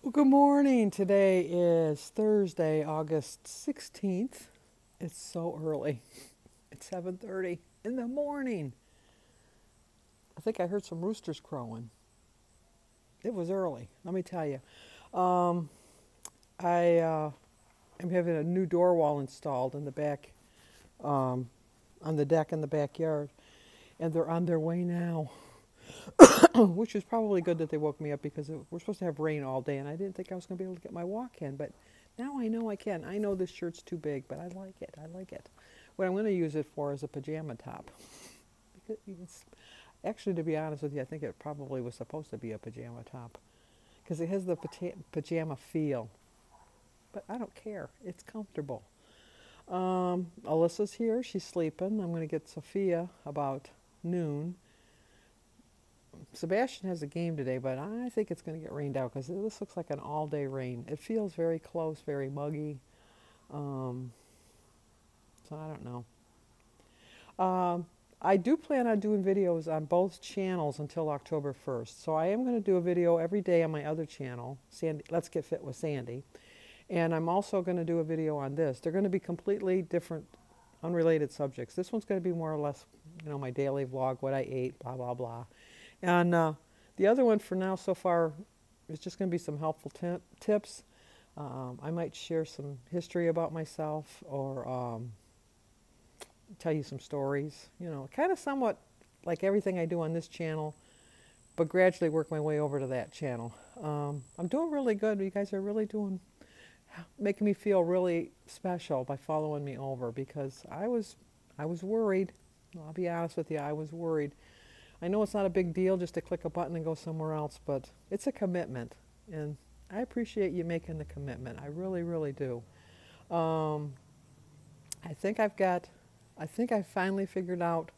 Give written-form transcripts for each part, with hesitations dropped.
Well, good morning. Today is Thursday, August 16th. It's so early. It's 7:30 in the morning. I think I heard some roosters crowing. It was early, let me tell you. Um, I am having a new door wall installed in the back, on the deck in the backyard, and they're on their way now. Which is probably good that they woke me up because we're supposed to have rain all day, and I didn't think I was going to be able to get my walk in, but now I know I can. I know this shirt's too big, but I like it. I like it. What I'm going to use it for is a pajama top. Actually, to be honest with you, I think it probably was supposed to be a pajama top because it has the pajama feel, but I don't care. It's comfortable. Alyssa's here. She's sleeping. I'm going to get Sophia about noon. Sebastian has a game today, but I think it's going to get rained out because this looks like an all-day rain. It feels very close, very muggy. So I don't know. I do plan on doing videos on both channels until October 1st. So I am going to do a video every day on my other channel, Sandy, Let's Get Fit with Sandy. And I'm also going to do a video on this. They're going to be completely different, unrelated subjects. This one's going to be more or less, my daily vlog, what I ate, blah, blah, blah. And the other one for now so far is just going to be some helpful tips. I might share some history about myself or tell you some stories, kind of somewhat like everything I do on this channel, but gradually work my way over to that channel. I'm doing really good. You guys are really making me feel really special by following me over because I was worried. I'll be honest with you, I was worried. I know it's not a big deal just to click a button and go somewhere else, but it's a commitment, and I appreciate you making the commitment. I really, really do. I think I finally figured out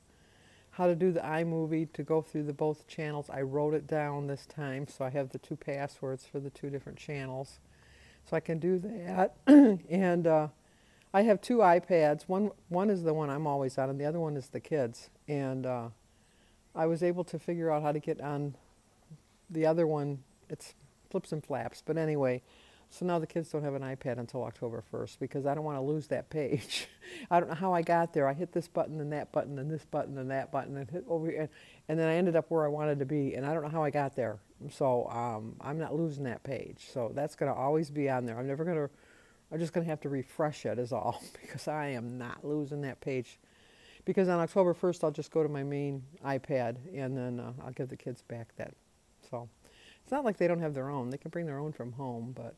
how to do the iMovie to go through both channels. I wrote it down this time, so I have the 2 passwords for the 2 different channels, so I can do that. And I have 2 iPads. One is the one I'm always on, and the other one is the kids. And I was able to figure out how to get on the other one. It's flips and flaps. But anyway, so now the kids don't have an iPad until October 1st because I don't want to lose that page. I don't know how I got there. I hit this button and that button and this button and that button and hit over here. And then I ended up where I wanted to be. And I don't know how I got there. So I'm not losing that page. So that's going to always be on there. I'm just going to have to refresh it is all because I am not losing that page. Because on October 1st, I'll just go to my main iPad, and then I'll give the kids back that. So it's not like they don't have their own. They can bring their own from home, but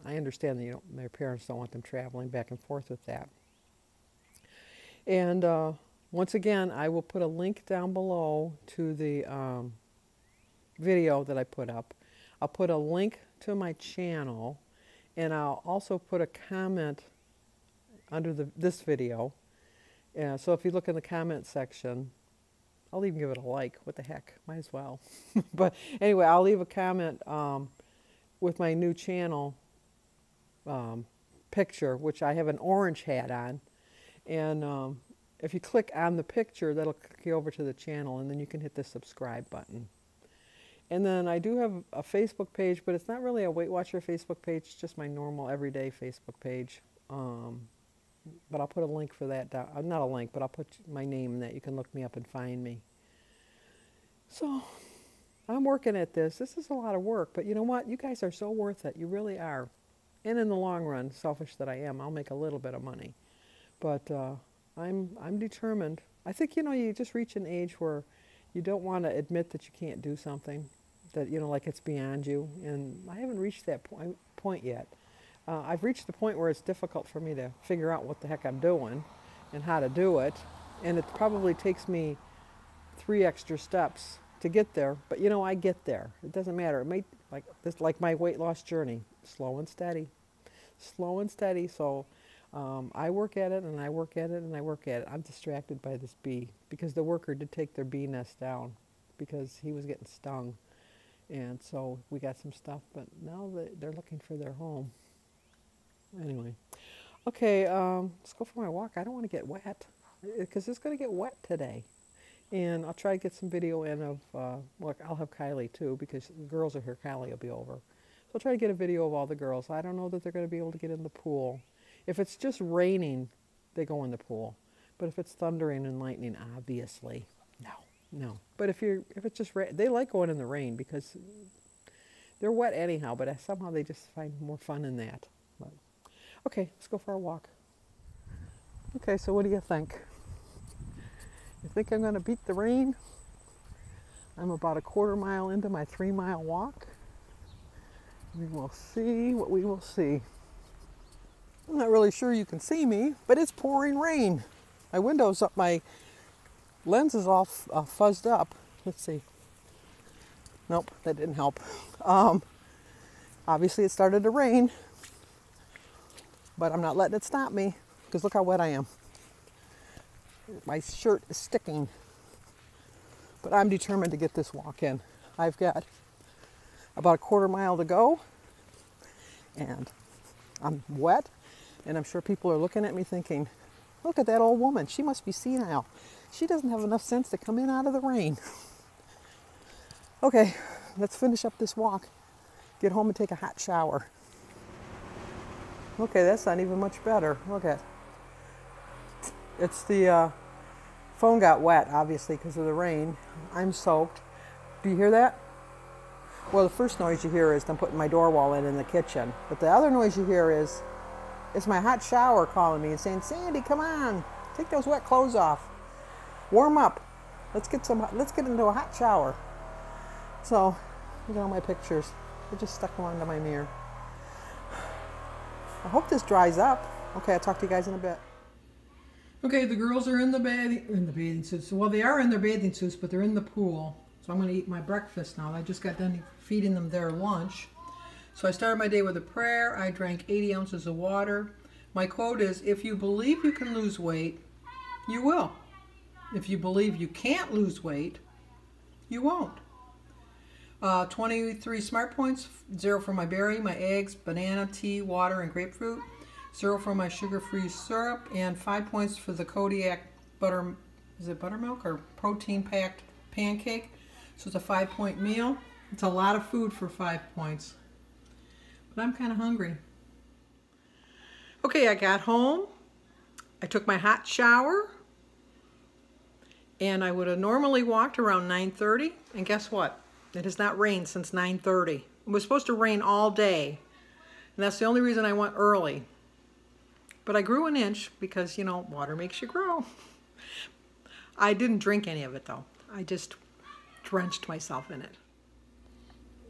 I understand that their parents don't want them traveling back and forth with that. And once again, I will put a link down below to the video that I put up. I'll put a link to my channel, and I'll also put a comment under this video. Yeah, so if you look in the comment section, I'll even give it a like. What the heck? Might as well. But anyway, I'll leave a comment with my new channel picture, which I have an orange hat on. And if you click on the picture, that'll click you over to the channel, and then you can hit the subscribe button. And then I do have a Facebook page, but it's not really a Weight Watcher Facebook page. It's just my normal, everyday Facebook page. But I'll put a link for that down. Not a link, but I'll put my name in that. You can look me up and find me. So I'm working at this. This is a lot of work, but you know what? You guys are so worth it. You really are. And in the long run, selfish that I am, I'll make a little bit of money. But I'm determined. I think, you just reach an age where you don't want to admit that you can't do something, that, like it's beyond you. And I haven't reached that point yet. I've reached the point where it's difficult for me to figure out what the heck I'm doing and how to do it. And it probably takes me 3 extra steps to get there. But, I get there. It doesn't matter. It may, like my weight loss journey, slow and steady. Slow and steady. So I work at it, and I work at it, and I work at it. I'm distracted by this bee because the worker did take their bee nest down because he was getting stung. And so we got some stuff, but now they're looking for their home. Anyway, okay, let's go for my walk. I don't want to get wet because it's going to get wet today. And I'll try to get some video in of, well, I'll have Kylie too because the girls are here. Kylie will be over. So I'll try to get a video of all the girls. I don't know that they're going to be able to get in the pool. If it's just raining, they go in the pool. But if it's thundering and lightning, obviously, no. But if it's just they like going in the rain because they're wet anyhow. But somehow they just find more fun in that. But, okay, let's go for a walk. Okay, so what do you think? You think I'm going to beat the rain? I'm about a quarter mile into my 3-mile walk. We will see what we will see. I'm not really sure you can see me, but it's pouring rain. My window's up, my lens is all fuzzed up. Let's see. Nope, that didn't help. Obviously it started to rain, but I'm not letting it stop me because look how wet I am. My shirt is sticking, but I'm determined to get this walk in. I've got about a quarter mile to go, and I'm wet, and I'm sure people are looking at me thinking, look at that old woman. She must be senile. She doesn't have enough sense to come in out of the rain. Okay, let's finish up this walk, get home and take a hot shower. Okay, that's not even much better. Look at it. It's the phone got wet, obviously, because of the rain. I'm soaked. Do you hear that? Well, the first noise you hear is them putting my door wall in the kitchen. But the other noise you hear is it's my hot shower calling me and saying, Sandy, come on, take those wet clothes off. Warm up. Let's get into a hot shower. So, look at all my pictures. They're just stuck onto my mirror. I hope this dries up. Okay, I'll talk to you guys in a bit. Okay, the girls are in the bathing suits. Well, they are in their bathing suits, but they're in the pool. So I'm going to eat my breakfast now. I just got done feeding them their lunch. So I started my day with a prayer. I drank 80 ounces of water. My quote is, if you believe you can lose weight, you will. If you believe you can't lose weight, you won't. 23 smart points, 0 for my berry, my eggs, banana, tea, water, and grapefruit. 0 for my sugar-free syrup, and 5 points for the Kodiak buttermilk or protein-packed pancake. So it's a 5-point meal. It's a lot of food for 5 points. But I'm kind of hungry. Okay, I got home. I took my hot shower. And I would have normally walked around 9:30. And guess what? It has not rained since 9:30. It was supposed to rain all day. And that's the only reason I went early. But I grew an inch because, you know, water makes you grow. I didn't drink any of it, though. I just drenched myself in it.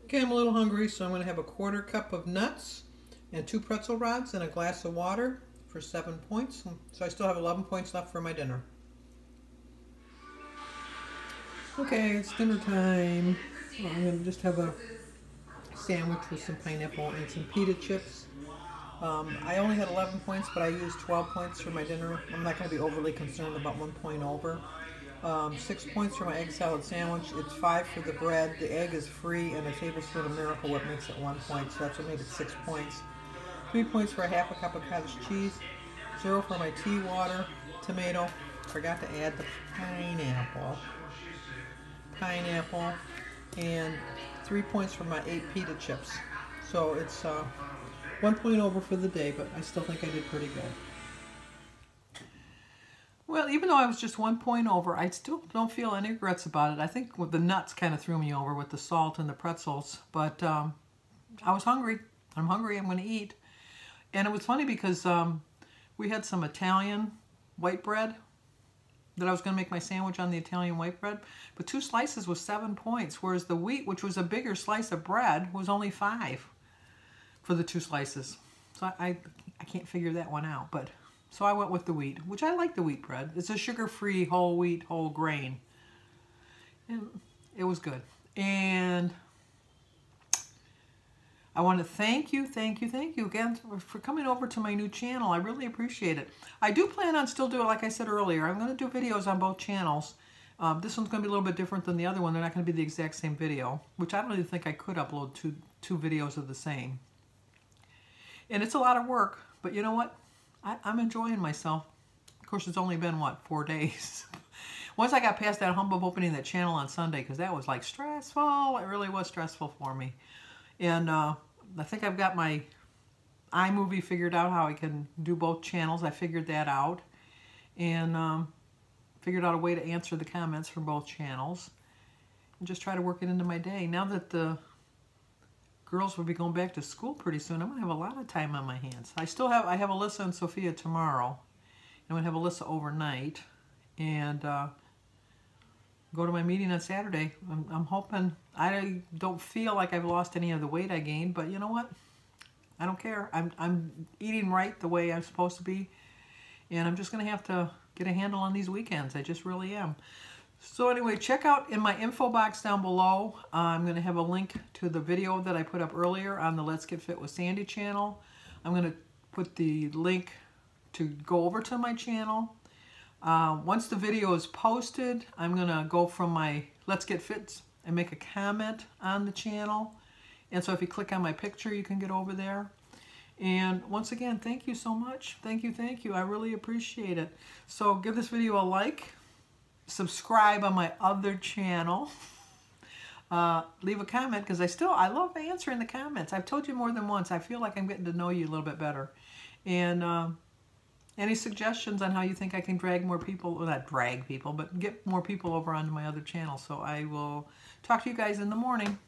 Okay, I'm a little hungry, so I'm going to have a 1/4 cup of nuts and 2 pretzel rods and a glass of water for 7 points. So I still have 11 points left for my dinner. Okay, it's dinner time. Well, I'm going to just have a sandwich with some pineapple and some pita chips. I only had 11 points, but I used 12 points for my dinner. I'm not going to be overly concerned about 1 point over. 6 points for my egg salad sandwich. It's 5 for the bread. The egg is free, and a tablespoon of Miracle Whip makes it 1 point, so that's what made it 6 points. 3 points for a 1/2 cup of cottage cheese. 0 for my tea, water, tomato. Forgot to add the pineapple, and 3 points for my 8 pita chips. So it's 1 point over for the day, but I still think I did pretty good. Well, even though I was just 1 point over, I still don't feel any regrets about it. I think with the nuts kind of threw me over with the salt and the pretzels, but I was hungry. I'm hungry, I'm going to eat. And it was funny because we had some Italian white bread that I was going to make my sandwich on the Italian white bread, but 2 slices was 7 points, whereas the wheat, which was a bigger slice of bread, was only 5 for the 2 slices. So I can't figure that one out, but so I went with the wheat, which I like the wheat bread. It's a sugar-free whole wheat, whole grain. And it was good. And I want to thank you again for coming over to my new channel. I really appreciate it. I do plan on still doing, like I said earlier, I'm going to do videos on both channels. This one's going to be a little bit different than the other one. They're not going to be the exact same video, which I don't really think I could upload two videos of the same. And it's a lot of work, but you know what? I'm enjoying myself. Of course, it's only been, what, 4 days? Once I got past that hump of opening that channel on Sunday, because that was like stressful. It really was stressful for me. And I think I've got my iMovie figured out, how I can do both channels. I figured that out, and figured out a way to answer the comments for both channels, and just try to work it into my day. Now that the girls will be going back to school pretty soon, I'm going to have a lot of time on my hands. I have Alyssa and Sophia tomorrow. I'm going to have Alyssa overnight, and go to my meeting on Saturday. I'm hoping. I don't feel like I've lost any of the weight I gained, but you know what? I don't care. I'm eating right the way I'm supposed to be, and I'm just going to have to get a handle on these weekends. I just really am. So anyway, check out in my info box down below. I'm going to have a link to the video that I put up earlier on the Let's Get Fit with Sandy channel. I'm going to put the link to go over to my channel. Once the video is posted, I'm going to go from my Let's Get Fit and make a comment on the channel. And so if you click on my picture, you can get over there. And once again, thank you so much. Thank you, thank you. I really appreciate it. So give this video a like. Subscribe on my other channel. Leave a comment, because I love answering the comments. I've told you more than once, I feel like I'm getting to know you a little bit better. And any suggestions on how you think I can drag more people, well, not drag people, but get more people over onto my other channel. So I will talk to you guys in the morning.